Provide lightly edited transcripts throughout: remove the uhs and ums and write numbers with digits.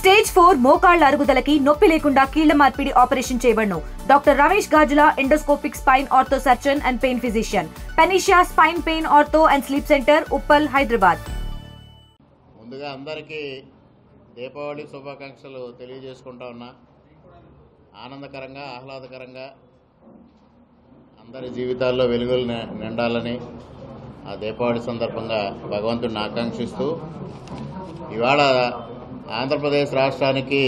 Stage 4 మోకాళ్ల అరుగుదలకి నొప్పి లేకుండా కీళ్ల మార్పిడి ఆపరేషన్ చేయబడును. Doctor Ramesh Gajula, endoscopic spine ortho surgeon and pain physician, Panacea spine pain ortho and sleep centre, Uppal, Hyderabad. ముందుగా అందరికీ దీపావళి శుభాకాంక్షలు తెలియజేసుకుంటా ఉన్నా. ఆనందకరంగా, ఆహ్లాదకరంగా అందరి జీవితాల్లో వెలుగులు నిండాలని ఆ దీపావళి సందర్భంగా భగవంతుడిని ఆకాంక్షిస్తూ, ఇవాళ ఆంధ్రప్రదేశ్ రాష్ట్రానికి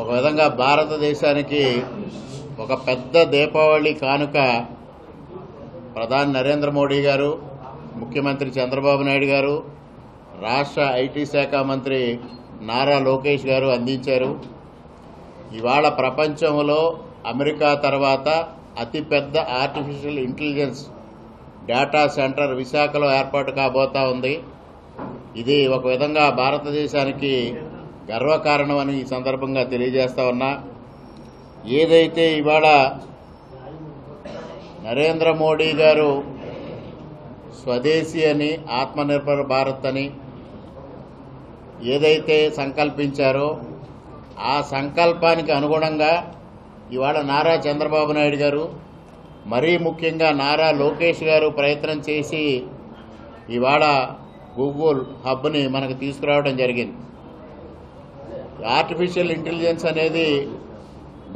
ఒక విధంగా భారతదేశానికి ఒక పెద్ద దీపావళి కానుక ప్రధాని నరేంద్ర మోడీ గారు, ముఖ్యమంత్రి చంద్రబాబు నాయుడు గారు, రాష్ట్ర ఐటీ శాఖ మంత్రి నారా లోకేష్ గారు అందించారు. ఇవాళ ప్రపంచంలో అమెరికా తర్వాత అతిపెద్ద ఆర్టిఫిషియల్ ఇంటెలిజెన్స్ డేటా సెంటర్ విశాఖలో ఏర్పాటు కాబోతా ఉంది. ఇది ఒక విధంగా భారతదేశానికి గర్వకారణం అని ఈ సందర్భంగా తెలియజేస్తా ఉన్నా. ఏదైతే ఇవాళ నరేంద్ర మోడీ గారు స్వదేశీ అని, ఆత్మనిర్భర్ భారత్ అని ఏదైతే సంకల్పించారో ఆ సంకల్పానికి అనుగుణంగా ఇవాళ నారా చంద్రబాబు నాయుడు గారు, మరీ ముఖ్యంగా నారా లోకేష్ గారు ప్రయత్నం చేసి ఇవాళ గూగుల్ హబ్ని మనకు తీసుకురావడం జరిగింది. ఆర్టిఫిషియల్ ఇంటెలిజెన్స్ అనేది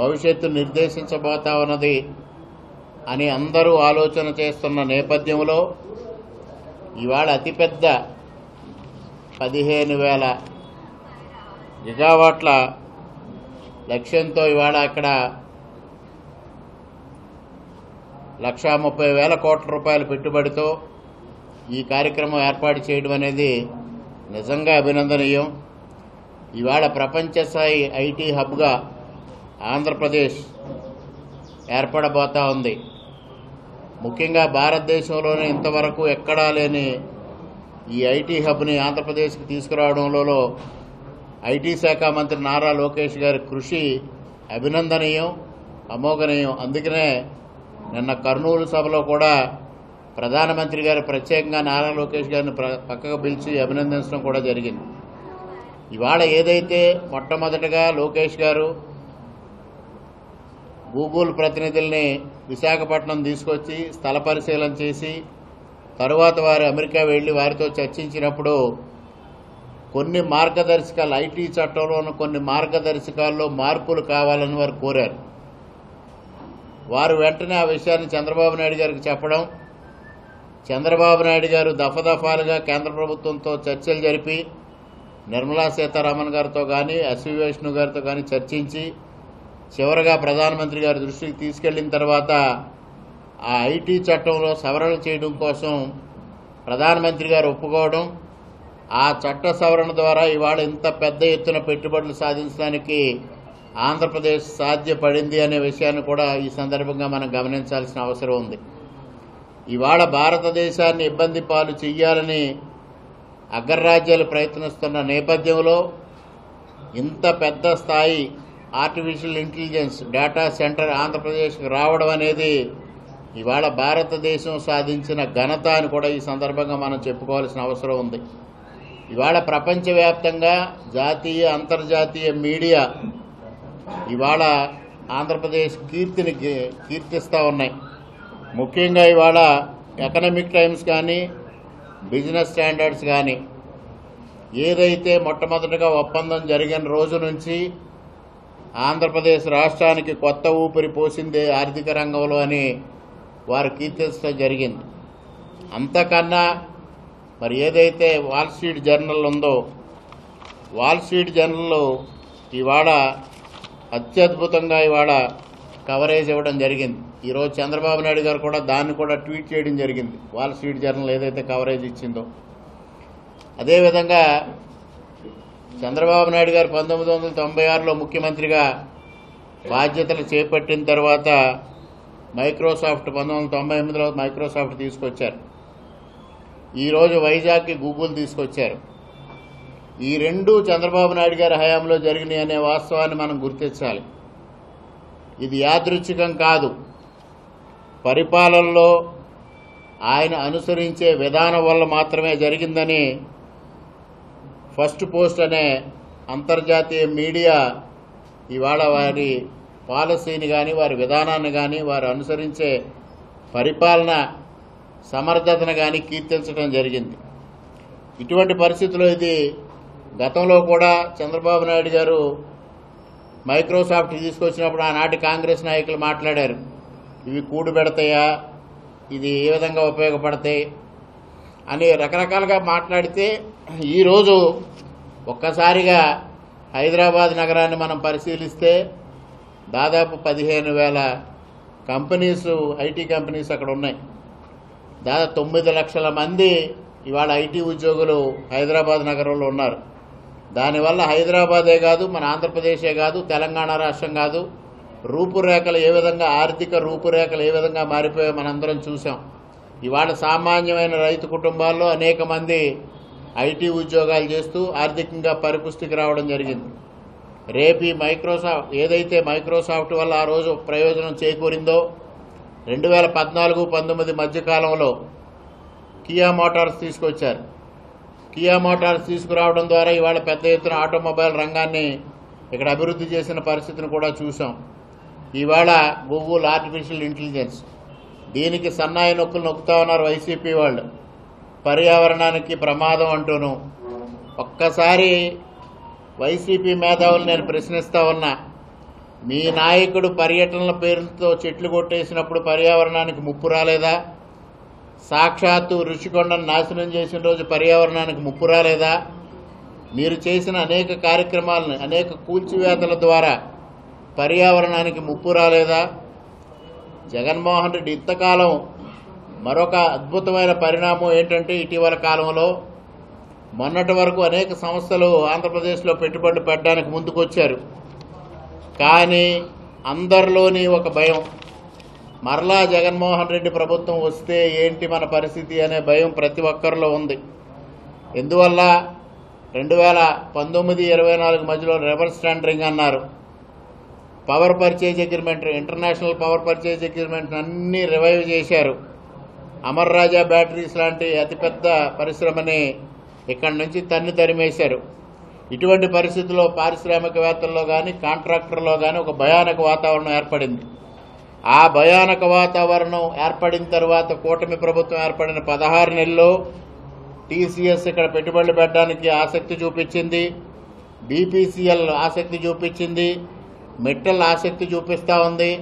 భవిష్యత్తు నిర్దేశించబోతా ఉన్నది అని అందరూ ఆలోచన చేస్తున్న నేపథ్యంలో ఇవాళ అతిపెద్ద 15,000 గిగావాట్ల లక్ష్యంతో ఇవాళ అక్కడ 1,30,000 కోట్ల రూపాయల పెట్టుబడితో ఈ కార్యక్రమం ఏర్పాటు చేయడం అనేది నిజంగా అభినందనీయం. ఇవాళ ప్రపంచ స్థాయి ఐటీ హబ్గా ఆంధ్రప్రదేశ్ ఏర్పడబోతా ఉంది. ముఖ్యంగా భారతదేశంలోనే ఇంతవరకు ఎక్కడా లేని ఈ ఐటీ హబ్ని ఆంధ్రప్రదేశ్కి తీసుకురావడంలో ఐటీ శాఖ మంత్రి నారా లోకేష్ గారి కృషి అభినందనీయం, అమోఘనీయం. అందుకనే నిన్న కర్నూలు సభలో కూడా ప్రధానమంత్రి గారు ప్రత్యేకంగా నారా లోకేష్ గారిని పక్కకు పిలిచి అభినందించడం కూడా జరిగింది. ఇవాళ ఏదైతే మొట్టమొదటగా లోకేష్ గారు గూగుల్ ప్రతినిధుల్ని విశాఖపట్నం తీసుకొచ్చి స్థల పరిశీలన చేసి తరువాత వారు అమెరికా వెళ్లి వారితో చర్చించినప్పుడు కొన్ని మార్గదర్శకాలు, ఐటీ చట్టంలోని కొన్ని మార్గదర్శకాల్లో మార్పులు కావాలని వారు కోరారు. వారు వెంటనే ఆ విషయాన్ని చంద్రబాబు నాయుడు గారికి చెప్పడం, చంద్రబాబు నాయుడు గారు దఫాలుగా కేంద్ర ప్రభుత్వంతో చర్చలు జరిపి నిర్మలా సీతారామన్ గారితో కానీ, అశ్వి వైష్ణవ్ గారితో కానీ చర్చించి చివరగా ప్రధానమంత్రి గారి దృష్టికి తీసుకెళ్లిన తర్వాత ఆ ఐటీ చట్టంలో సవరణ చేయడం కోసం ప్రధానమంత్రి గారు ఒప్పుకోవడం, ఆ చట్ట సవరణ ద్వారా ఇవాళ ఇంత పెద్ద ఎత్తున పెట్టుబడులు సాధించడానికి ఆంధ్రప్రదేశ్ సాధ్యపడింది అనే విషయాన్ని కూడా ఈ సందర్భంగా మనం గమనించాల్సిన అవసరం ఉంది. ఇవాళ భారతదేశాన్ని ఇబ్బంది పాలు చెయ్యాలని అగ్రరాజ్యాలు ప్రయత్నిస్తున్న నేపథ్యంలో ఇంత పెద్ద స్థాయి ఆర్టిఫిషియల్ ఇంటెలిజెన్స్ డేటా సెంటర్ ఆంధ్రప్రదేశ్కి రావడం అనేది ఇవాళ భారతదేశం సాధించిన ఘనత అని కూడా ఈ సందర్భంగా మనం చెప్పుకోవాల్సిన అవసరం ఉంది. ఇవాళ ప్రపంచవ్యాప్తంగా జాతీయ, అంతర్జాతీయ మీడియా ఇవాళ ఆంధ్రప్రదేశ్ కీర్తిని కీర్తిస్తూ ఉన్నాయి. ముఖ్యంగా ఇవాళ ఎకనామిక్ టైమ్స్ కానీ, బిజినెస్ స్టాండర్డ్స్ కానీ ఏదైతే మొట్టమొదటిగా ఒప్పందం జరిగిన రోజు నుంచి ఆంధ్రప్రదేశ్ రాష్ట్రానికి కొత్త ఊపిరి పోసిందే ఆర్థిక రంగంలో అని వారు కీర్తించడం జరిగింది. అంతకన్నా మరి ఏదైతే వాల్ స్ట్రీట్ జర్నల్ ఉందో, వాల్ స్ట్రీట్ జర్నల్ ఇవాళ అత్యద్భుతంగా ఇవాళ కవరేజ్ ఇవ్వడం జరిగింది. ఈరోజు చంద్రబాబు నాయుడు గారు కూడా దాన్ని కూడా ట్వీట్ చేయడం జరిగింది, వాల్ స్ట్రీట్ జర్నల్ ఏదైతే కవరేజ్ ఇచ్చిందో. అదేవిధంగా చంద్రబాబు నాయుడు గారు 1996లో ముఖ్యమంత్రిగా బాధ్యతలు చేపట్టిన తర్వాత మైక్రోసాఫ్ట్ 1998లో మైక్రోసాఫ్ట్ తీసుకొచ్చారు. ఈరోజు వైజాగ్కి గూగుల్ తీసుకొచ్చారు. ఈ రెండు చంద్రబాబు నాయుడు గారి హయాంలో జరిగినాయి అనే వాస్తవాన్ని మనం గుర్తించాలి. ఇది యాదృచ్ఛికం కాదు. పరిపాలనలో ఆయన అనుసరించే విధానం వల్ల మాత్రమే జరిగిందని ఫస్ట్ పోస్ట్ అనే అంతర్జాతీయ మీడియా ఇవాళ వారి పాలసీని కానీ వారి విధానాన్ని కానీ వారు అనుసరించే పరిపాలన సమర్థతను కానీ కీర్తించడం జరిగింది. ఇటువంటి పరిస్థితుల్లో ఇది గతంలో కూడా చంద్రబాబు నాయుడు గారు మైక్రోసాఫ్ట్ తీసుకొచ్చినప్పుడు ఆనాటి కాంగ్రెస్ నాయకులు మాట్లాడారు, ఇవి కూడు పెడతాయా, ఇది ఏ విధంగా ఉపయోగపడతాయి అని రకరకాలుగా మాట్లాడితే ఈరోజు ఒక్కసారిగా హైదరాబాద్ నగరాన్ని మనం పరిశీలిస్తే దాదాపు 15,000 కంపెనీస్, ఐటీ కంపెనీస్ అక్కడ ఉన్నాయి. దాదాపు 9 లక్షల మంది ఇవాళ ఐటీ ఉద్యోగులు హైదరాబాద్ నగరంలో ఉన్నారు. దానివల్ల హైదరాబాదే కాదు, మన ఆంధ్రప్రదేశే కాదు, తెలంగాణ రాష్ట్రం కాదు, రూపురేఖలు ఏ విధంగా, ఆర్థిక రూపురేఖలు ఏ విధంగా మారిపోయాయో మనందరం చూసాం. ఇవాళ సామాన్యమైన రైతు కుటుంబాల్లో అనేక మంది ఐటీ ఉద్యోగాలు చేస్తూ ఆర్థికంగా పరిపుష్టికి రావడం జరిగింది. రేపు ఈ ఏదైతే మైక్రోసాఫ్ట్ వల్ల ఆ రోజు ప్రయోజనం చేకూరిందో 2014-19 మధ్యకాలంలో కియా మోటార్స్ తీసుకొచ్చారు. కియా మోటార్స్ తీసుకురావడం ద్వారా ఇవాళ పెద్ద ఎత్తున ఆటోమొబైల్ రంగాన్ని ఇక్కడ అభివృద్ధి చేసిన పరిస్థితిని కూడా చూసాం. ఇవాళ గూగుల్ ఆర్టిఫిషియల్ ఇంటెలిజెన్స్, దీనికి సన్నాయి నొక్కులు నొక్కుతా ఉన్నారు వైసీపీ వాళ్ళు, పర్యావరణానికి ప్రమాదం అంటూను. ఒక్కసారి వైసీపీ మేధావులు నేను ప్రశ్నిస్తా ఉన్నా, మీ నాయకుడు పర్యటనల పేరుతో చెట్లు కొట్టేసినప్పుడు పర్యావరణానికి ముప్పు రాలేదా? సాక్షాత్తు రుషికొండను నాశనం చేసిన రోజు పర్యావరణానికి ముప్పు రాలేదా? మీరు చేసిన అనేక కార్యక్రమాలను, అనేక కూల్చివేతల ద్వారా పర్యావరణానికి ముప్పు రాలేదా? జగన్మోహన్ రెడ్డి ఇంతకాలం మరొక అద్భుతమైన పరిణామం ఏంటంటే, ఇటీవల కాలంలో మొన్నటి వరకు అనేక సంస్థలు ఆంధ్రప్రదేశ్లో పెట్టుబడులు పెట్టడానికి ముందుకొచ్చారు. కానీ అందరిలోని ఒక భయం, మరలా జగన్మోహన్ రెడ్డి ప్రభుత్వం వస్తే ఏంటి మన పరిస్థితి అనే భయం ప్రతి ఒక్కరిలో ఉంది. ఎందువల్ల 2019-24 మధ్యలో రివర్స్ టెండరింగ్ అన్నారు, power purchase agreement, international power purchase agreement అన్నీ రివైవ్ చేశారు. అమర్ రాజా బ్యాటరీస్ లాంటి అతిపెద్ద పరిశ్రమని ఇక్కడి నుంచి తరిమేశారు. ఇటువంటి పరిస్థితుల్లో పారిశ్రామికవేత్తల్లో కానీ కాంట్రాక్టర్లో కానీ ఒక భయానక వాతావరణం ఏర్పడింది. ఆ భయానక వాతావరణం ఏర్పడిన తర్వాత కూటమి ప్రభుత్వం ఏర్పడిన 16 నెలల్లో టీసీఎస్ ఇక్కడ పెట్టుబడులు పెట్టడానికి ఆసక్తి చూపించింది, బీపీసీఎల్ ఆసక్తి చూపించింది, మెట్టల్ ఆసక్తి చూపిస్తూ ఉంది.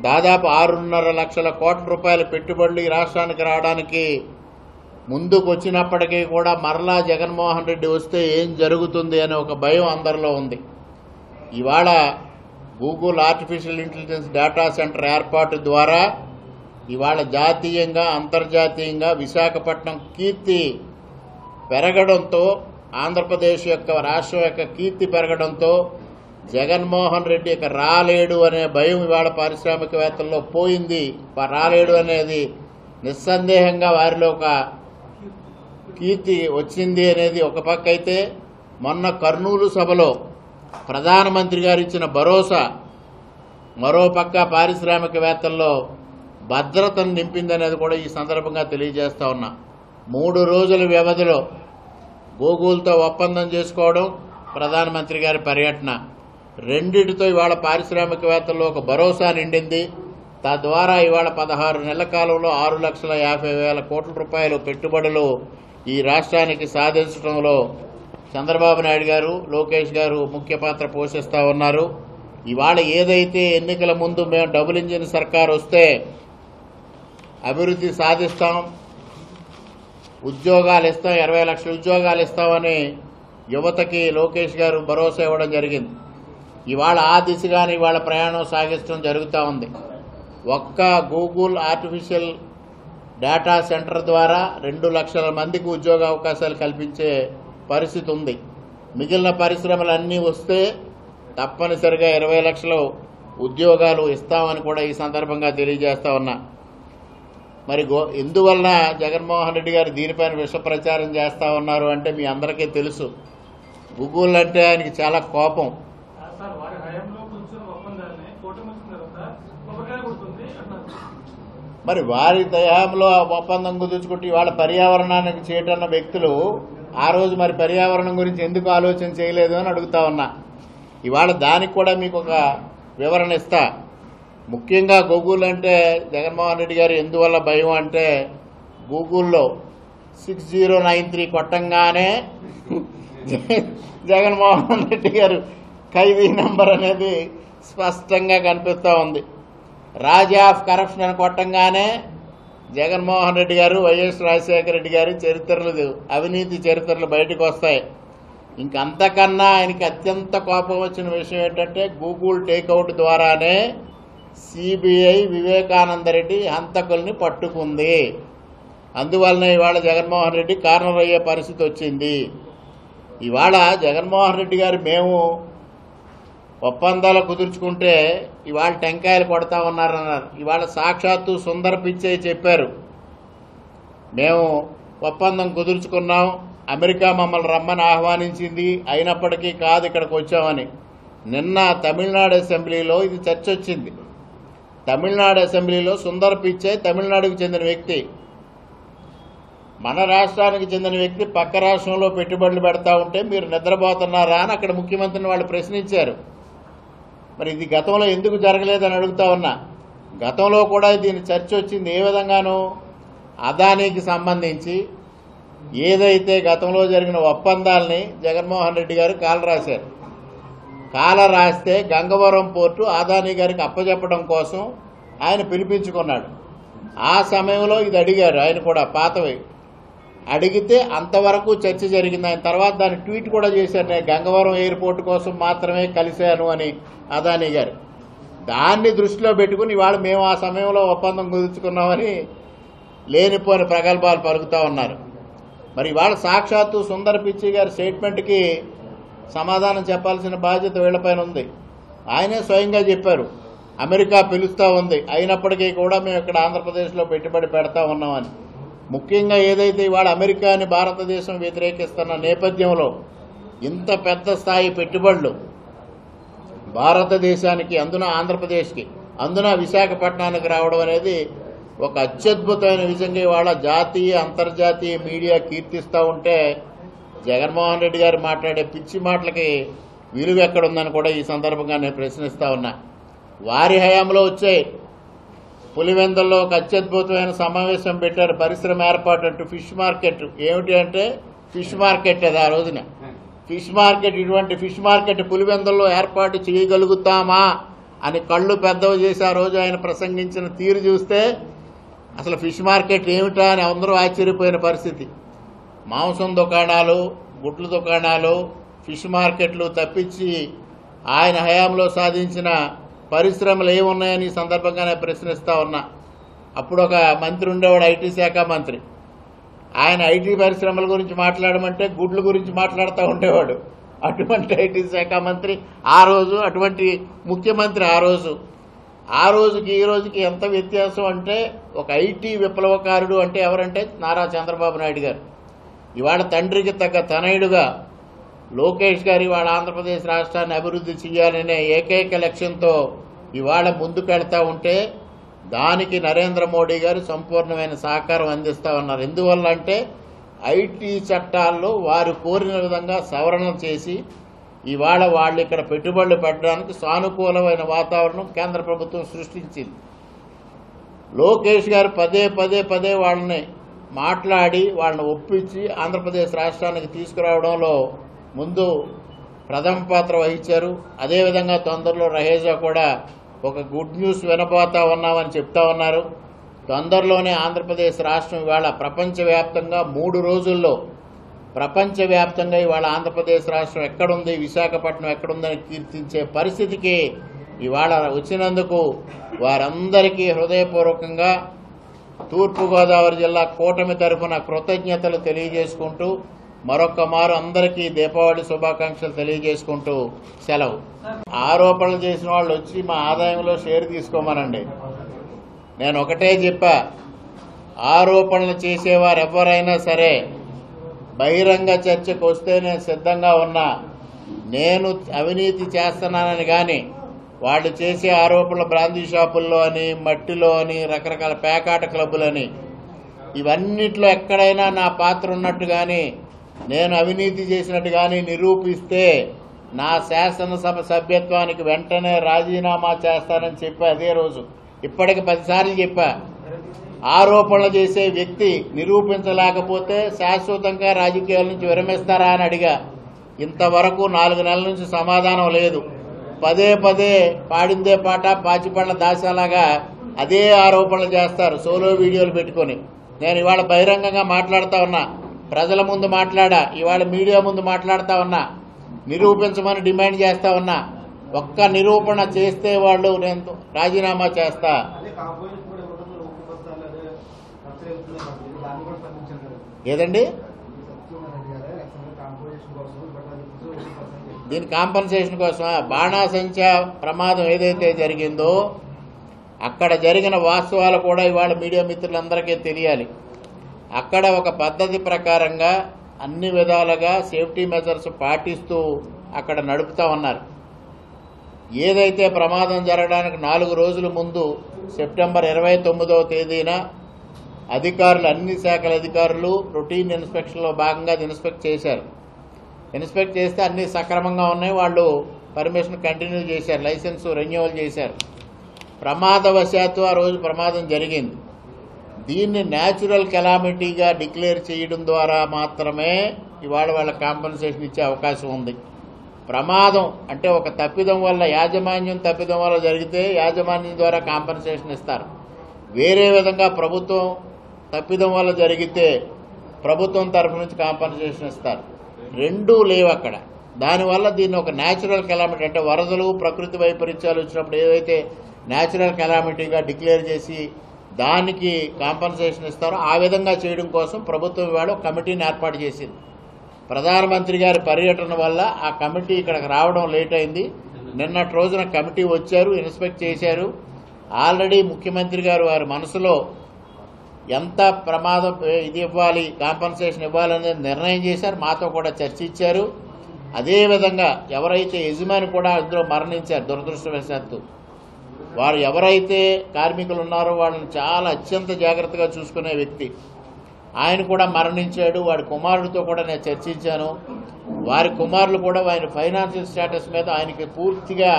దాదాపు 6.5 లక్షల కోట్ల రూపాయల పెట్టుబడులు ఈ రాష్ట్రానికి రావడానికి ముందుకు వచ్చినప్పటికీ కూడా మరలా జగన్మోహన్ రెడ్డి వస్తే ఏం జరుగుతుంది అనే ఒక భయం అందరిలో ఉంది. ఇవాళ Google artificial intelligence data centre ఏర్పాటు ద్వారా ఇవాళ జాతీయంగా, అంతర్జాతీయంగా విశాఖపట్నం కీర్తి పెరగడంతో, ఆంధ్రప్రదేశ్ యొక్క రాష్ట్రం యొక్క కీర్తి పెరగడంతో జగన్మోహన్ రెడ్డి ఇక రాలేడు అనే భయం ఇవాళ పారిశ్రామికవేత్తల్లో పోయింది. రాలేడు అనేది నిస్సందేహంగా వారిలో ఒక కీర్తి వచ్చింది అనేది ఒక పక్క అయితే, మొన్న కర్నూలు సభలో ప్రధానమంత్రి గారు ఇచ్చిన భరోసా మరోపక్క పారిశ్రామికవేత్తల్లో భద్రతను నింపిందనేది కూడా ఈ సందర్భంగా తెలియజేస్తా ఉన్నా. 3 రోజుల వ్యవధిలో గూగుల్తో ఒప్పందం చేసుకోవడం, ప్రధానమంత్రి గారి పర్యటన, రెండిటితో ఇవాళ పారిశ్రామికవేత్తల్లో ఒక భరోసా నిండింది. తద్వారా ఇవాళ 16 నెలల కాలంలో 6,50,000 కోట్ల రూపాయలు పెట్టుబడులు ఈ రాష్ట్రానికి సాధించడంలో చంద్రబాబు నాయుడు గారు, లోకేష్ గారు ముఖ్య పాత్ర పోషిస్తా ఉన్నారు. ఇవాళ ఏదైతే ఎన్నికల ముందు మేము డబుల్ ఇంజిన్ సర్కార్ వస్తే అభివృద్ధి సాధిస్తాం, ఉద్యోగాలు ఇస్తాం, 20 లక్షల ఉద్యోగాలు ఇస్తామని యువతకి లోకేష్ గారు భరోసా ఇవ్వడం జరిగింది. ఇవాళ ఆ దిశగానే ఇవాళ ప్రయాణం సాగించడం జరుగుతూ ఉంది. ఒక్క గూగుల్ ఆర్టిఫిషియల్ డేటా సెంటర్ ద్వారా 2 లక్షల మందికి ఉద్యోగ అవకాశాలు కల్పించే పరిస్థితి ఉంది. మిగిలిన పరిశ్రమలన్నీ వస్తే తప్పనిసరిగా 20 లక్షల ఉద్యోగాలు ఇస్తామని కూడా ఈ సందర్భంగా తెలియజేస్తా ఉన్నా. మరి ఎందువల్ల జగన్మోహన్ రెడ్డి గారు దీనిపైన విష ప్రచారం చేస్తా ఉన్నారు అంటే మీ అందరికీ తెలుసు. గూగుల్ అంటే ఆయనకి చాలా కోపం. మరి వారి దయాంలో ఒప్పందం కుదుర్చుకుంటే ఇవాళ పర్యావరణానికి చేయటన్న వ్యక్తులు ఆ రోజు మరి పర్యావరణం గురించి ఎందుకు ఆలోచన చేయలేదు అని అడుగుతా ఉన్నా. ఇవాళ దానికి కూడా మీకు ఒక వివరణ ఇస్తా. ముఖ్యంగా గూగుల్ అంటే జగన్మోహన్ రెడ్డి గారు ఎందువల్ల భయం అంటే, గూగుల్లో 6093 కొట్టంగానే జగన్మోహన్ రెడ్డి గారు ఖైదీ నెంబర్ అనేది స్పష్టంగా కనిపిస్తూ ఉంది. రాజా ఆఫ్ కరప్షన్ అని కొట్టంగానే జగన్మోహన్ రెడ్డి గారు, వైఎస్ రాజశేఖర రెడ్డి గారి చరిత్రలు, అవినీతి చరిత్రలు బయటకు వస్తాయి. ఇంకంతకన్నా ఆయనకి అత్యంత కోపం వచ్చిన విషయం ఏంటంటే, గూగుల్ టేక్అవుట్ ద్వారానే సిబిఐ వివేకానంద రెడ్డి హంతకుల్ని పట్టుకుంది. అందువల్లనే ఇవాళ జగన్మోహన్ రెడ్డి కార్నర్ అయ్యే పరిస్థితి వచ్చింది. ఇవాళ జగన్మోహన్ రెడ్డి గారు మేము ఒప్పందాలు కుదుర్చుకుంటే ఇవాళ టెంకాయలు కొడతా ఉన్నారన్నారు. ఇవాళ సాక్షాత్తు సుందర్ పిచ్చయ్య చెప్పారు, మేము ఒప్పందం కుదుర్చుకున్నాం, అమెరికా మమ్మల్ని రమ్మని ఆహ్వానించింది, అయినప్పటికీ కాదు ఇక్కడికి వచ్చామని. నిన్న తమిళనాడు అసెంబ్లీలో ఇది చర్చ వచ్చింది. తమిళనాడు అసెంబ్లీలో సుందర్ పిచ్చయ్య తమిళనాడుకు చెందిన వ్యక్తి, మన రాష్ట్రానికి చెందిన వ్యక్తి పక్క రాష్ట్రంలో పెట్టుబడులు పెడతా ఉంటే మీరు నిద్రపోతున్నారా అని అక్కడ ముఖ్యమంత్రిని వాళ్ళు ప్రశ్నించారు. మరి ఇది గతంలో ఎందుకు జరగలేదని అడుగుతా ఉన్నా. గతంలో కూడా దీని చర్చ వచ్చింది. ఏ విధంగానూ అదానీకి సంబంధించి ఏదైతే గతంలో జరిగిన ఒప్పందాలని జగన్మోహన్ రెడ్డి గారు రాశారు. రాస్తే గంగవరం పోర్టు అదానీ గారికి అప్పచెప్పడం కోసం ఆయన పిలిపించుకున్నాడు. ఆ సమయంలో ఇది అడిగారు ఆయన కూడా, పాతవి అడిగితే అంతవరకు చర్చ జరిగింది. ఆయన తర్వాత దాన్ని ట్వీట్ కూడా చేశారు, నేను గంగవరం ఎయిర్పోర్ట్ కోసం మాత్రమే కలిశాను అని అదానీ గారు. దాన్ని దృష్టిలో పెట్టుకుని ఇవాళ మేము ఆ సమయంలో ఒప్పందం కుదుర్చుకున్నామని లేనిపోని ప్రగల్భాలు పలుకుతా ఉన్నారు. మరి ఇవాళ సాక్షాత్తు సుందర్ పిచ్చయ్య గారి స్టేట్మెంట్కి సమాధానం చెప్పాల్సిన బాధ్యత వీళ్లపైన ఉంది. ఆయనే స్వయంగా చెప్పారు, అమెరికా పిలుస్తూ ఉంది, అయినప్పటికీ కూడా మేము ఇక్కడ ఆంధ్రప్రదేశ్లో పెట్టుబడి పెడతా ఉన్నామని. ముఖ్యంగా ఏదైతే ఇవాళ అమెరికాని భారతదేశం వ్యతిరేకిస్తున్న నేపథ్యంలో ఇంత పెద్ద స్థాయి పెట్టుబడులు భారతదేశానికి, అందున ఆంధ్రప్రదేశ్కి, అందున విశాఖపట్నానికి రావడం అనేది ఒక అత్యద్భుతమైన విషయంగా ఇవాళ జాతీయ అంతర్జాతీయ మీడియా కీర్తిస్తూ ఉంటే, జగన్మోహన్ రెడ్డి గారు మాట్లాడే పిచ్చి మాటలకి విలువ ఎక్కడుందని కూడా ఈ సందర్భంగా నేను ప్రశ్నిస్తా ఉన్నా. వారి హయాంలో వచ్చే పులివెందుల్లో ఒక అత్యద్భుతమైన సమావేశం పెట్టారు, పరిశ్రమ ఏర్పాటు అంటూ. ఫిష్ మార్కెట్ ఏమిటి అంటే ఫిష్ మార్కెట్ అది. ఆ రోజున ఫిష్ మార్కెట్, ఇటువంటి ఫిష్ మార్కెట్ పులివెందుల్లో ఏర్పాటు చేయగలుగుతామా అని కళ్ళు పెద్దవి చేసి ఆ రోజు ఆయన ప్రసంగించిన తీరు చూస్తే అసలు ఫిష్ మార్కెట్ ఏమిటా అని అందరూ ఆశ్చర్యపోయిన పరిస్థితి. మాంసం దుకాణాలు, గుడ్ల దుకాణాలు, ఫిష్ మార్కెట్లు తప్పించి ఆయన హయాంలో సాధించిన పరిశ్రమలు ఏమున్నాయని ఈ సందర్భంగానే ప్రశ్నిస్తా ఉన్నా. అప్పుడు ఒక మంత్రి ఉండేవాడు, ఐటీ శాఖ మంత్రి. ఆయన ఐటీ పరిశ్రమల గురించి మాట్లాడమంటే గుడ్ల గురించి మాట్లాడుతూ ఉండేవాడు. అటువంటి ఐటీ శాఖ మంత్రి ఆ రోజు, అటువంటి ముఖ్యమంత్రి ఆ రోజుకి ఈ రోజుకి ఎంత వ్యత్యాసం అంటే, ఒక ఐటీ విప్లవకారుడు అంటే ఎవరంటే నారా చంద్రబాబు నాయుడు గారు. ఇవాళ తండ్రికి తగ్గ తనయుడుగా లోకేష్ గారు ఇవాళ ఆంధ్రప్రదేశ్ రాష్ట్రాన్ని అభివృద్ధి చేయాలనే ఏకైక లక్ష్యంతో ఇవాళ ముందుకెళ్తా ఉంటే దానికి నరేంద్ర మోడీ గారు సంపూర్ణమైన సహకారం అందిస్తా ఉన్నారు. ఎందువల్ల అంటే ఐటీ చట్టాల్లో వారు కోరిన విధంగా సవరణలు చేసి ఇవాళ వాళ్ళు ఇక్కడ పెట్టుబడులు పెట్టడానికి సానుకూలమైన వాతావరణం కేంద్ర ప్రభుత్వం సృష్టించింది. లోకేష్ గారు పదే వాళ్ళని మాట్లాడి వాళ్ళని ఒప్పించి ఆంధ్రప్రదేశ్ రాష్ట్రానికి తీసుకురావడంలో ముందు ప్రథమ పాత్ర వహించారు. అదేవిధంగా తొందరలో రహేజా కూడా ఒక గుడ్ న్యూస్ వినబోతా ఉన్నామని చెప్తా ఉన్నారు. తొందరలోనే ఆంధ్రప్రదేశ్ రాష్ట్రం ఇవాళ ప్రపంచవ్యాప్తంగా 3 రోజుల్లో ప్రపంచవ్యాప్తంగా ఇవాళ ఆంధ్రప్రదేశ్ రాష్ట్రం ఎక్కడుంది, విశాఖపట్నం ఎక్కడుందని కీర్తించే పరిస్థితికి ఇవాళ వచ్చినందుకు వారందరికీ హృదయపూర్వకంగా తూర్పుగోదావరి జిల్లా కూటమి తరఫున కృతజ్ఞతలు తెలియజేసుకుంటూ మరొక్క మారు అందరికీ దీపావళి శుభాకాంక్షలు తెలియజేసుకుంటూ సెలవు. ఆరోపణలు చేసిన వాళ్ళు వచ్చి మా ఆదాయంలో షేర్ తీసుకోమనండి. నేను ఒకటే చెప్పా, ఆరోపణలు చేసేవారు ఎవరైనా సరే బహిరంగ చర్చకు వస్తే నేను సిద్ధంగా ఉన్నా. నేను అవినీతి చేస్తున్నానని కానీ వాళ్ళు చేసే ఆరోపణలు బ్రాందీ షాపుల్లో అని, మట్టిలో అని, రకరకాల పేకాట క్లబ్బులని, ఇవన్నిట్లో ఎక్కడైనా నా పాత్ర ఉన్నట్టు కానీ నేను అవినీతి చేసినట్టు కానీ నిరూపిస్తే నా శాసనసభ సభ్యత్వానికి వెంటనే రాజీనామా చేస్తానని చెప్పా. అదే రోజు ఇప్పటికి 10 సార్లు చెప్పా. ఆరోపణలు చేసే వ్యక్తి నిరూపించలేకపోతే శాశ్వతంగా రాజకీయాల నుంచి విరమిస్తారా అని అడిగా. ఇంతవరకు 4 నెలల నుంచి సమాధానం లేదు. పదే పాడిందే పాట పాచిపళ్ళ దాసాలాగా అదే ఆరోపణలు చేస్తారు, సోలో వీడియోలు పెట్టుకుని. నేను ఇవాళ బహిరంగంగా మాట్లాడుతా ఉన్నా, ప్రజల ముందు మాట్లాడా, ఇవాళ మీడియా ముందు మాట్లాడుతా ఉన్నా, నిరూపించమని డిమాండ్ చేస్తా ఉన్నా. ఒక్క నిరూపణ చేస్తే వాళ్ళు నేను రాజీనామా చేస్తా. ఏదండి దీని కాంపన్సేషన్ కోసం బాణాసంచా ప్రమాదం ఏదైతే జరిగిందో అక్కడ జరిగిన వాస్తవాలు కూడా ఇవాళ మీడియా మిత్రులందరికీ తెలియాలి. అక్కడ ఒక పద్ధతి ప్రకారంగా అన్ని విధాలుగా సేఫ్టీ మెజర్స్ పాటిస్తూ అక్కడ నడుపుతా ఉన్నారు. ఏదైతే ప్రమాదం జరగడానికి 4 రోజుల ముందు సెప్టెంబర్ 29వ తేదీన అధికారులు, అన్ని శాఖల అధికారులు రొటీన్ ఇన్స్పెక్షన్లో భాగంగా ఇన్స్పెక్ట్ చేశారు. ఇన్స్పెక్ట్ చేస్తే అన్ని సక్రమంగా ఉన్నాయి, వాళ్ళు పర్మిషన్ కంటిన్యూ చేశారు, లైసెన్స్ రెన్యువల్ చేశారు. ప్రమాదవశాత్తు ఆ రోజు ప్రమాదం జరిగింది. దీన్ని న్యాచురల్ కెలామిటీగా డిక్లేర్ చేయడం ద్వారా మాత్రమే ఇవాళ వాళ్ళ కాంపన్సేషన్ ఇచ్చే అవకాశం ఉంది. ప్రమాదం అంటే ఒక తప్పిదం వల్ల, యాజమాన్యం తప్పిదం వల్ల జరిగితే యాజమాన్యం ద్వారా కాంపన్సేషన్ ఇస్తారు. వేరే విధంగా ప్రభుత్వం తప్పిదం వల్ల జరిగితే ప్రభుత్వం తరఫు నుంచి కాంపన్సేషన్ ఇస్తారు. రెండూ లేవు అక్కడ. దానివల్ల దీన్ని ఒక న్యాచురల్ కెలామిటీ అంటే వరదలు, ప్రకృతి వైపరీత్యాలు వచ్చినప్పుడు ఏదైతే న్యాచురల్ కెలామిటీగా డిక్లేర్ చేసి దానికి కాంపన్సేషన్ ఇస్తారో ఆ విధంగా చేయడం కోసం ప్రభుత్వం ఇవాళ కమిటీని ఏర్పాటు చేసింది. ప్రధానమంత్రి గారి పర్యటన వల్ల ఆ కమిటీ ఇక్కడికి రావడం లేట్ అయింది. నిన్నటి రోజున కమిటీ వచ్చారు, ఇన్స్పెక్ట్ చేశారు. ఆల్రెడీ ముఖ్యమంత్రి గారు వారి మనసులో ఎంత ప్రమాదం ఇది ఇవ్వాలి, కాంపన్సేషన్ ఇవ్వాలనేది నిర్ణయం చేశారు, మాతో కూడా చర్చించారు. అదేవిధంగా ఎవరైతే యజమాని కూడా అందులో మరణించారు దురదృష్టవశాత్తు, వారు ఎవరైతే కార్మికులు ఉన్నారో వాళ్ళని చాలా అత్యంత జాగ్రత్తగా చూసుకునే వ్యక్తి, ఆయన కూడా మరణించాడు. వాడి కుమారుడితో కూడా నేను చర్చించాను. వారి కుమారులు కూడా ఆయన ఫైనాన్షియల్ స్టేటస్ మీద ఆయనకి పూర్తిగా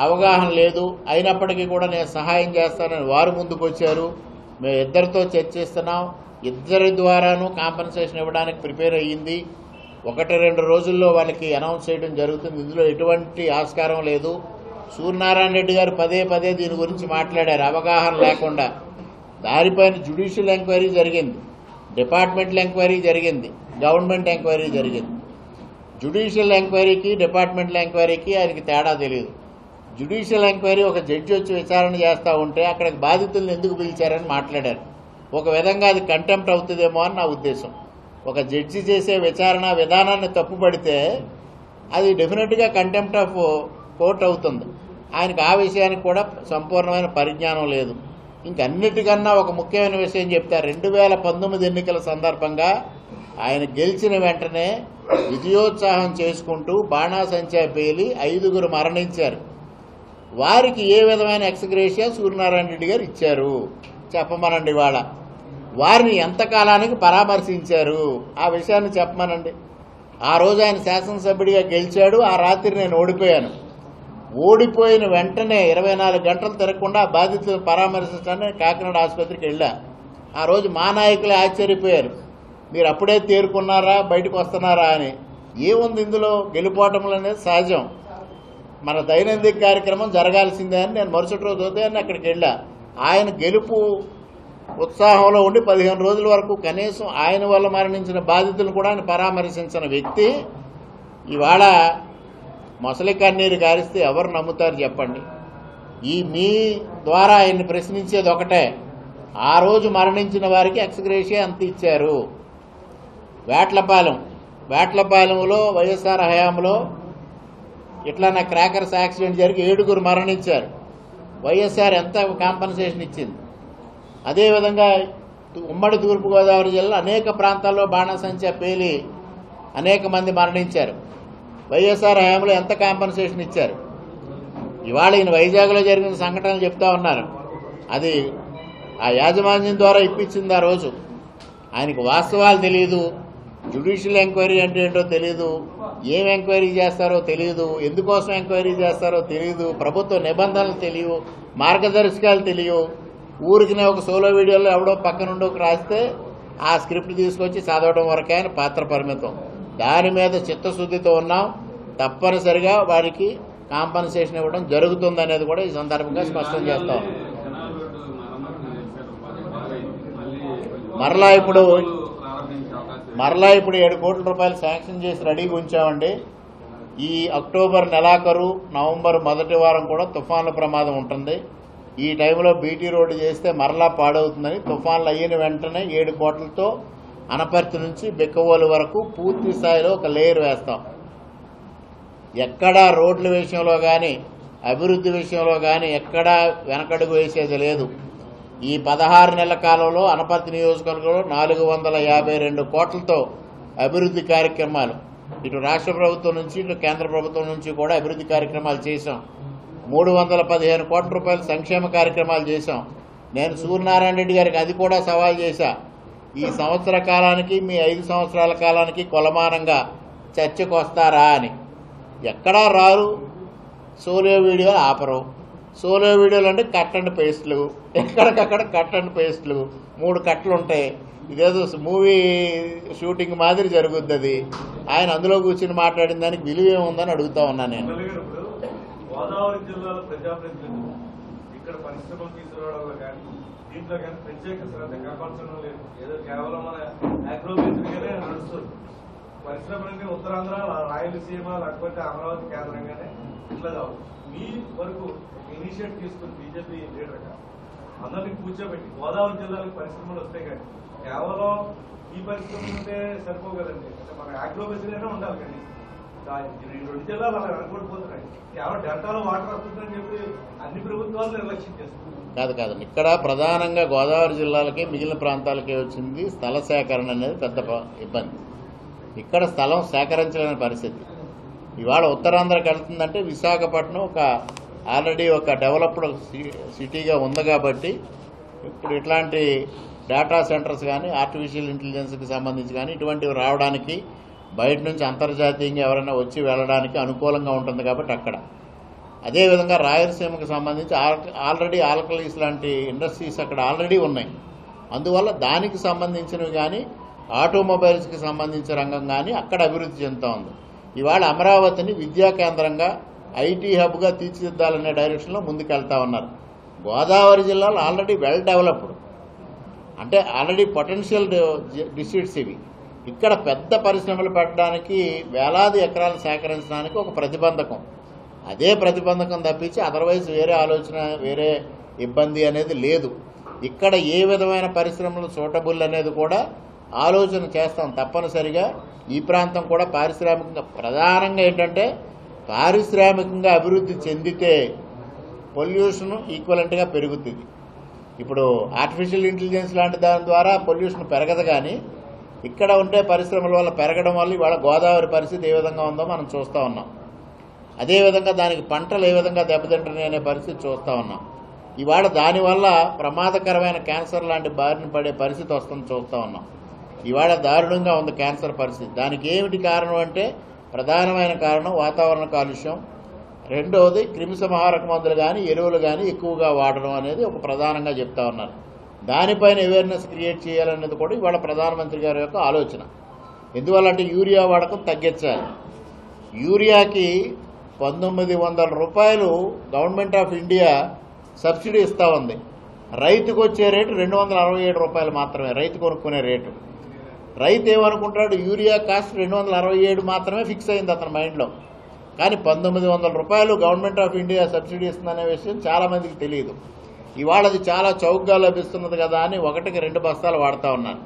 అవగాహన లేదు, అయినప్పటికీ కూడా నేను సహాయం చేస్తానని వారు ముందుకు వచ్చారు. మేము ఇద్దరితో చర్చిస్తున్నాం, ఇద్దరి ద్వారాను కాంపన్సేషన్ ఇవ్వడానికి ప్రిపేర్ అయ్యింది. 1-2 రోజుల్లో వాళ్ళకి అనౌన్స్ చేయడం జరుగుతుంది. ఇందులో ఎటువంటి ఆస్కారం లేదు. సూర్యనారాయణ రెడ్డి గారు పదే దీని గురించి మాట్లాడారు, అవగాహన లేకుండా. దానిపైన జ్యుడిషియల్ ఎంక్వైరీ జరిగింది, డిపార్ట్మెంటల్ ఎంక్వైరీ జరిగింది, గవర్నమెంట్ ఎంక్వైరీ జరిగింది. జ్యుడిషియల్ ఎంక్వైరీకి డిపార్ట్మెంటల్ ఎంక్వైరీకి ఆయనకి తేడా తెలియదు. జ్యుడిషియల్ ఎంక్వైరీ ఒక జడ్జి వచ్చి విచారణ చేస్తూ ఉంటే అక్కడికి బాధితులను ఎందుకు పిలిచారని మాట్లాడారు. ఒక విధంగా అది కంటెంప్ట్ అవుతుందేమో అని నా ఉద్దేశం. ఒక జడ్జి చేసే విచారణ విధానాన్ని తప్పుపడితే అది డెఫినెట్గా కంటెంప్ట్ ఆఫ్ కోర్ట్ అవుతుంది. ఆయనకు ఆ విషయానికి కూడా సంపూర్ణమైన పరిజ్ఞానం లేదు. ఇంకన్నిటికన్నా ఒక ముఖ్యమైన విషయం చెప్తారు. 2019 ఎన్నికల సందర్భంగా ఆయన గెలిచిన వెంటనే విజయోత్సాహం చేసుకుంటూ బాణాసంచా పేలి 5గురు మరణించారు. వారికి ఏ విధమైన ఎక్స్గ్రేషియా సూర్యనారాయణ రెడ్డి గారు ఇచ్చారు చెప్పమనండి. వాళ్ళ వారిని ఎంతకాలానికి పరామర్శించారు ఆ విషయాన్ని చెప్పమనండి. ఆ రోజు ఆయన శాసనసభ్యుడిగా గెలిచాడు, ఆ రాత్రి నేను ఓడిపోయాను. ఓడిపోయిన వెంటనే 24 గంటలు తిరగకుండా బాధితులను పరామర్శించడానికి కాకినాడ ఆసుపత్రికి వెళ్ళా. ఆ రోజు మా నాయకులే ఆశ్చర్యపోయారు, మీరు అప్పుడే తేరుకున్నారా, బయటకు వస్తున్నారా అని. ఏముంది ఇందులో, గెలుపోవటములు అనేది సహజం, మన దైనందిక కార్యక్రమం జరగాల్సిందే అని నేను మరుసటి రోజు ఉదయాన్నే అక్కడికి వెళ్ళా. ఆయన గెలుపు ఉత్సాహంలో ఉండి 15 రోజుల వరకు కనీసం ఆయన వల్ల మరణించిన బాధితులను కూడా ఆయన పరామర్శించిన వ్యక్తి ఇవాళ మొసలి కన్నీరు కారిస్తే ఎవరు నమ్ముతారు చెప్పండి. ఈ మీ ద్వారా ఆయన్ని ప్రశ్నించేది ఒకటే, ఆ రోజు మరణించిన వారికి ఎక్స్గ్రేషియా ఎంత ఇచ్చారు. వేట్లపాలెంలో వైఎస్ఆర్ హయాంలో ఇట్లా నా క్రాకర్స్ యాక్సిడెంట్ జరిగి 7గురు మరణించారు. వైఎస్ఆర్ ఎంత కాంపన్సేషన్ ఇచ్చింది. అదేవిధంగా ఉమ్మడి తూర్పుగోదావరి జిల్లా అనేక ప్రాంతాల్లో బాణాసంచా పేలి అనేక మంది మరణించారు. వైఎస్ఆర్ హయాంలో ఎంత కాంపన్సేషన్ ఇచ్చారు. ఇవాళ ఈయన వైజాగ్లో జరిగిన సంఘటనలు చెప్తా ఉన్నారు, అది ఆ యాజమాన్యం ద్వారా ఇప్పించింది. ఆ రోజు ఆయనకు వాస్తవాలు తెలియదు, జ్యుడిషియల్ ఎంక్వైరీ అంటే ఏంటో తెలియదు, ఏం ఎంక్వైరీ చేస్తారో తెలియదు, ఎందుకోసం ఎంక్వైరీ చేస్తారో తెలియదు, ప్రభుత్వ నిబంధనలు తెలియవు, మార్గదర్శకాలు తెలియవు. ఊరికినే ఒక సోలో వీడియోలో ఎవడో పక్కనుండి రాస్తే ఆ స్క్రిప్ట్ తీసుకొచ్చి చదవడం వరకే ఆయన పాత్ర పరిమితం. దాని మీద చిత్తశుద్ధితో ఉన్నాం. తప్పనిసరిగా వారికి కాంపన్సేషన్ ఇవ్వడం జరుగుతుందనేది కూడా ఈ సందర్భంగా స్పష్టం చేస్తాం. మరలా ఇప్పుడు 7 కోట్ల రూపాయలు శాంక్షన్ చేసి రెడీగా ఉంచామండి. ఈ అక్టోబర్ నెలాఖరు, నవంబర్ మొదటి వారం కూడా తుఫాన్ల ప్రమాదం ఉంటుంది. ఈ టైంలో బీటీ రోడ్డు చేస్తే మరలా పాడవుతుందని తుఫాన్లు అయిన వెంటనే 7 కోట్లతో అనపర్తి నుంచి బిక్కవోలు వరకు పూర్తి స్థాయిలో ఒక లేయర్ వేస్తాం. ఎక్కడా రోడ్ల విషయంలో కానీ అభివృద్ధి విషయంలో కానీ ఎక్కడా వెనకడుగు వేసేది లేదు. ఈ 16 నెలల కాలంలో అనపర్తి నియోజకవర్గంలో 452 కోట్లతో అభివృద్ధి కార్యక్రమాలు ఇటు రాష్ట్ర ప్రభుత్వం నుంచి ఇటు కేంద్ర ప్రభుత్వం నుంచి కూడా అభివృద్ధి కార్యక్రమాలు చేశాం. 315 కోట్ల రూపాయల సంక్షేమ కార్యక్రమాలు చేశాం. నేను సూర్యనారాయణ రెడ్డి గారికి అది కూడా సవాల్ చేశా. ఈ సంవత్సర కాలానికి మీ 5 సంవత్సరాల కాలానికి కొలమానంగా చర్చకు వస్తారా అని. ఎక్కడా రారు. సోలో వీడియోలు ఆపరు. సోలో వీడియోలు అంటే కట్ అండ్ పేస్ట్లు, ఎక్కడికక్కడ కట్ అండ్ పేస్ట్లు, 3 కట్లు ఉంటాయి. ఇదేదో మూవీ షూటింగ్ మాదిరి జరుగుద్ది. అది ఆయన అందులో కూర్చుని మాట్లాడిన దానికి విలువ ఏముందని అడుగుతా ఉన్నా నేను. గోదావరి జిల్లాలో ప్రజాప్రతినిధులు ఇక్కడ పరిశ్రమలు తీసుకురావడంలో కానీ దీంట్లో కానీ ప్రత్యేక శ్రద్ధ కనపరచడం లేదు. ఏదో కేవలం మన అగ్రోబేస్డ్గానే నడుస్తుంది. పరిశ్రమలన్నీ ఉత్తరాంధ్ర, రాయలసీమ లేకపోతే అమరావతి కేంద్రంగానే ఇట్లా కావు. మీ వరకు ఇనిషియేట్ తీసుకుని బీజేపీ లీడర్గా అందరినీ కూర్చోబెట్టి గోదావరి జిల్లాలకు పరిశ్రమలు వస్తాయి కానీ కేవలం ఈ పరిశ్రమలు ఉంటే సరిపోవు కదండి. అంటే మన అగ్రోబేస్డ్గానే ఉండాలి. కానీ ఈ 2 జిల్లాలు అలా వెనకబడిపోతున్నాయి. కేవలం డెల్టాలో వాటర్ వస్తుందని చెప్పి అన్ని ప్రభుత్వాలు నిర్లక్ష్యం చేస్తున్నాయి. కాదు. ఇక్కడ ప్రధానంగా గోదావరి జిల్లాలకి మిగిలిన ప్రాంతాలకే వచ్చింది స్థల సేకరణ అనేది పెద్ద ఇబ్బంది. ఇక్కడ స్థలం సేకరించలేని పరిస్థితి. ఇవాళ ఉత్తరాంధ్రకి వెళ్తుందంటే విశాఖపట్నం ఆల్రెడీ ఒక డెవలప్డ్ సిటీగా ఉంది కాబట్టి ఇప్పుడు ఇట్లాంటి డేటా సెంటర్స్ కానీ ఆర్టిఫిషియల్ ఇంటెలిజెన్స్కి సంబంధించి కానీ ఇటువంటివి రావడానికి బయట నుంచి అంతర్జాతీయంగా ఎవరైనా వచ్చి వెళ్ళడానికి అనుకూలంగా ఉంటుంది కాబట్టి అక్కడ. అదేవిధంగా రాయలసీమకు సంబంధించి ఆల్రెడీ ఆల్కలీస్ లాంటి ఇండస్ట్రీస్ అక్కడ ఆల్రెడీ ఉన్నాయి. అందువల్ల దానికి సంబంధించినవి కానీ ఆటోమొబైల్స్కి సంబంధించిన రంగం కానీ అక్కడ అభివృద్ధి చెందుతూ ఉంది. ఇవాళ అమరావతిని విద్యా కేంద్రంగా ఐటీ హబ్గా తీర్చిదిద్దాలనే డైరెక్షన్లో ముందుకెళ్తా ఉన్నారు. గోదావరి జిల్లాలో ఆల్రెడీ వెల్ డెవలప్డ్, అంటే ఆల్రెడీ పొటెన్షియల్ డిస్ట్రిక్ట్స్ ఇవి. ఇక్కడ పెద్ద పరిశ్రమలు పెట్టడానికి వేలాది ఎకరాలు సేకరించడానికి ఒక ప్రతిబంధకం. అదే ప్రతిబంధకం తప్పించి అదర్వైజ్ వేరే ఆలోచన, వేరే ఇబ్బంది అనేది లేదు. ఇక్కడ ఏ విధమైన పరిశ్రమలు సూటబుల్ అనేది కూడా ఆలోచన చేస్తాం తప్పనిసరిగా. ఈ ప్రాంతం కూడా పారిశ్రామికంగా ప్రధానంగా ఏంటంటే పారిశ్రామికంగా అభివృద్ధి చెందితే పొల్యూషన్ ఈక్వలెంట్గా పెరుగుతుంది. ఇప్పుడు ఆర్టిఫిషియల్ ఇంటెలిజెన్స్ లాంటి దాని ద్వారా పొల్యూషన్ పెరగదు, కానీ ఇక్కడ ఉండే పరిశ్రమల వల్ల పెరగడం వల్ల ఇవాళ గోదావరి పరిస్థితి ఏ విధంగా ఉందో మనం చూస్తూ ఉన్నాం. అదేవిధంగా దానికి పంటలు ఏ విధంగా దెబ్బతింటున్నాయి అనే పరిస్థితి చూస్తూ ఉన్నాం. ఇవాళ దానివల్ల ప్రమాదకరమైన క్యాన్సర్ లాంటి బారిన పడే పరిస్థితి వస్తుంది చూస్తూ ఉన్నాం. ఇవాళ దారుణంగా ఉంది క్యాన్సర్ పరిస్థితి. దానికి ఏమిటి కారణం అంటే ప్రధానమైన కారణం వాతావరణ కాలుష్యం, రెండవది క్రిమిసంహారక మందులు కానీ ఎరువులు కానీ ఎక్కువగా వాడడం అనేది ఒక ప్రధానంగా చెప్తా ఉన్నారు. దానిపైన అవేర్నెస్ క్రియేట్ చేయాలనేది కూడా ఇవాళ ప్రధానమంత్రి గారి యొక్క ఆలోచన. ఎందువల్లంటే యూరియా వాడకం తగ్గించాలి. యూరియాకి 1900 రూపాయలు గవర్నమెంట్ ఆఫ్ ఇండియా సబ్సిడీ ఇస్తూ ఉంది. రైతుకు వచ్చే రేటు 267 రూపాయలు మాత్రమే, రైతు కొనుక్కునే రేటు. రైతు ఏమనుకుంటాడు, యూరియా కాస్ట్ 267 మాత్రమే ఫిక్స్ అయింది అతని మైండ్లో. కానీ 1900 రూపాయలు గవర్నమెంట్ ఆఫ్ ఇండియా సబ్సిడీ ఇస్తుందనే విషయం చాలామందికి తెలియదు. ఇవాళ అది చాలా చౌకగా లభిస్తున్నది కదా అని 1కి 2 బస్తాలు వాడుతూ ఉన్నారు.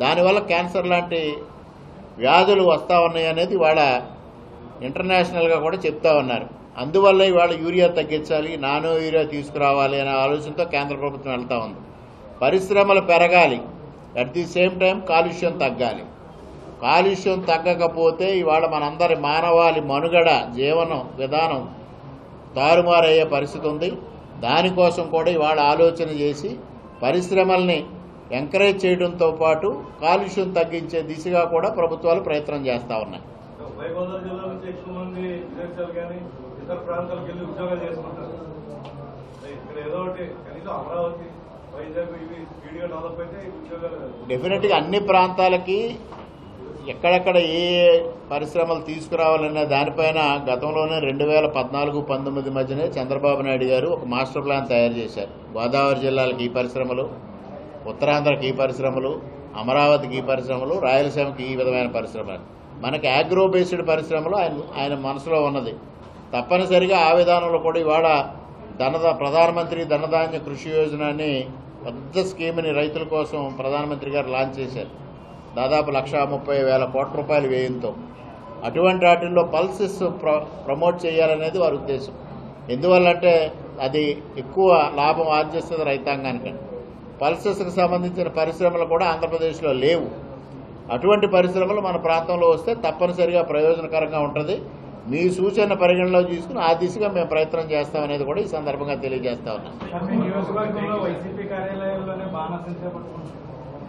దానివల్ల క్యాన్సర్ లాంటి వ్యాధులు వస్తూ ఉన్నాయి అనేది ఇవాళ ఇంటర్నేషనల్గా కూడా చెప్తా ఉన్నారు. అందువల్ల ఇవాళ యూరియా తగ్గించాలి, నానో యూరియా తీసుకురావాలి అనే ఆలోచనతో కేంద్ర ప్రభుత్వం వెళ్తా ఉంది. పరిశ్రమలు పెరగాలి, అట్ ది సేమ్ టైం కాలుష్యం తగ్గాలి. కాలుష్యం తగ్గకపోతే ఇవాళ మనందరి మానవాళి మనుగడ, జీవనం విధానం తారుమారయ్యే పరిస్థితి ఉంది. దానికోసం కూడా ఇవాళ ఆలోచన చేసి పరిశ్రమల్ని ఎంకరేజ్ చేయడంతో పాటు కాలుష్యం తగ్గించే దిశగా కూడా ప్రభుత్వాలు ప్రయత్నం చేస్తూ ఉన్నాయి. ఉభయ గోదావరి జిల్లా నుంచి ఎక్కువ మంది విదేశాలు కానీ ఇతర ప్రాంతాలకు వెళ్ళి ఉద్యోగాలు చేసుకుంటారు. ఇక్కడ ఏదో ఒకటి కనీసం అమరావతి, వైజాగ్ ఇవి స్పీడ్గా డెవలప్ అయితే ఉద్యోగాలు డెఫినెట్గా అన్ని ప్రాంతాలకి ఎక్కడెక్కడ ఏ పరిశ్రమలు తీసుకురావాలనే దానిపైన గతంలోనే 2014-19 మధ్యనే చంద్రబాబు నాయుడు గారు ఒక మాస్టర్ ప్లాన్ తయారు చేశారు. గోదావరి జిల్లాలకు ఈ పరిశ్రమలు, ఉత్తరాంధ్రకి ఈ పరిశ్రమలు, అమరావతికి ఈ పరిశ్రమలు, రాయలసీమకి ఈ విధమైన పరిశ్రమలు. మనకి అగ్రో బేస్డ్ పరిశ్రమలు ఆయన మనసులో ఉన్నది. తప్పనిసరిగా ఆ విధానంలో కూడా ఇవాళ ప్రధానమంత్రి ధనధాన్య కృషి యోజన అని పెద్ద స్కీమ్ని రైతుల కోసం ప్రధానమంత్రి గారు లాంచ్ చేశారు. దాదాపు 1,30,000 కోట్ల రూపాయలు వ్యయంతో. అటువంటి వాటిల్లో పల్సెస్ ప్రమోట్ చేయాలనేది వారి ఉద్దేశం. ఎందువల్లంటే అది ఎక్కువ లాభం ఆర్జిస్తుంది రైతాంగానికి. పల్సెస్కి సంబంధించిన పరిశ్రమలు కూడా ఆంధ్రప్రదేశ్లో లేవు. అటువంటి పరిశ్రమలు మన ప్రాంతంలో వస్తే తప్పనిసరిగా ప్రయోజనకరంగా ఉంటుంది. మీ సూచన పరిగణలో తీసుకుని ఆ దిశగా మేము ప్రయత్నం చేస్తామనేది కూడా ఈ సందర్భంగా తెలియజేస్తా ఉన్నాం.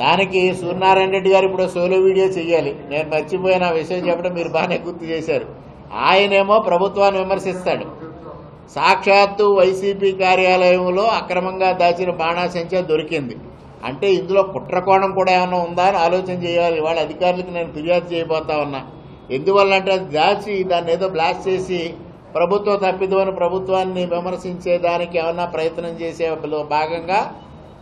దానికి సూర్యనారాయణ రెడ్డి గారు ఇప్పుడు సోలో వీడియో చెయ్యాలి. నేను మర్చిపోయిన విషయం చెప్పడం మీరు బాగానే గుర్తు చేశారు. ఆయనేమో ప్రభుత్వాన్ని విమర్శిస్తాడు. సాక్షాత్తు వైసీపీ కార్యాలయంలో అక్రమంగా దాచిన బాణాసంచా దొరికింది అంటే ఇందులో కుట్రకోణం కూడా ఏమైనా ఉందా అని ఆలోచన చేయాలి. వాళ్ళ అధికారులకు నేను ఫిర్యాదు చేయబోతా ఉన్నా. ఎందువల్లంటే అది దాచి దాన్ని ఏదో బ్లాస్ట్ చేసి ప్రభుత్వ తప్పిదమని ప్రభుత్వాన్ని విమర్శించే దానికి ఏమన్నా ప్రయత్నం చేసే భాగంగా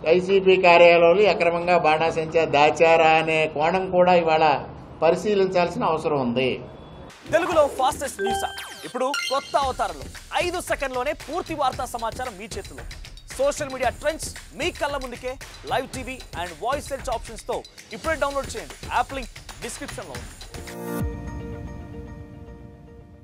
వైసీపీ కార్యాలయంలో అక్రమంగా బాణాసంచా దాచారా అనే కోణం కూడా ఇవాళ పరిశీలించాల్సిన అవసరం ఉంది. తెలుగులో ఫాస్టెస్ట్ న్యూస్ ఇప్పుడు కొత్త అవతారంలో 5 సెకండ్లోనే పూర్తి వార్తా సమాచారం మీ చేతిలో. సోషల్ మీడియా ట్రెండ్స్ మీ కళ్ళ ముందుకే live TV and voice search options తో ఇప్పుడే డౌన్లోడ్ చేయండి. యాప్ లింక్ డిస్క్రిప్షన్ లో ఉంది.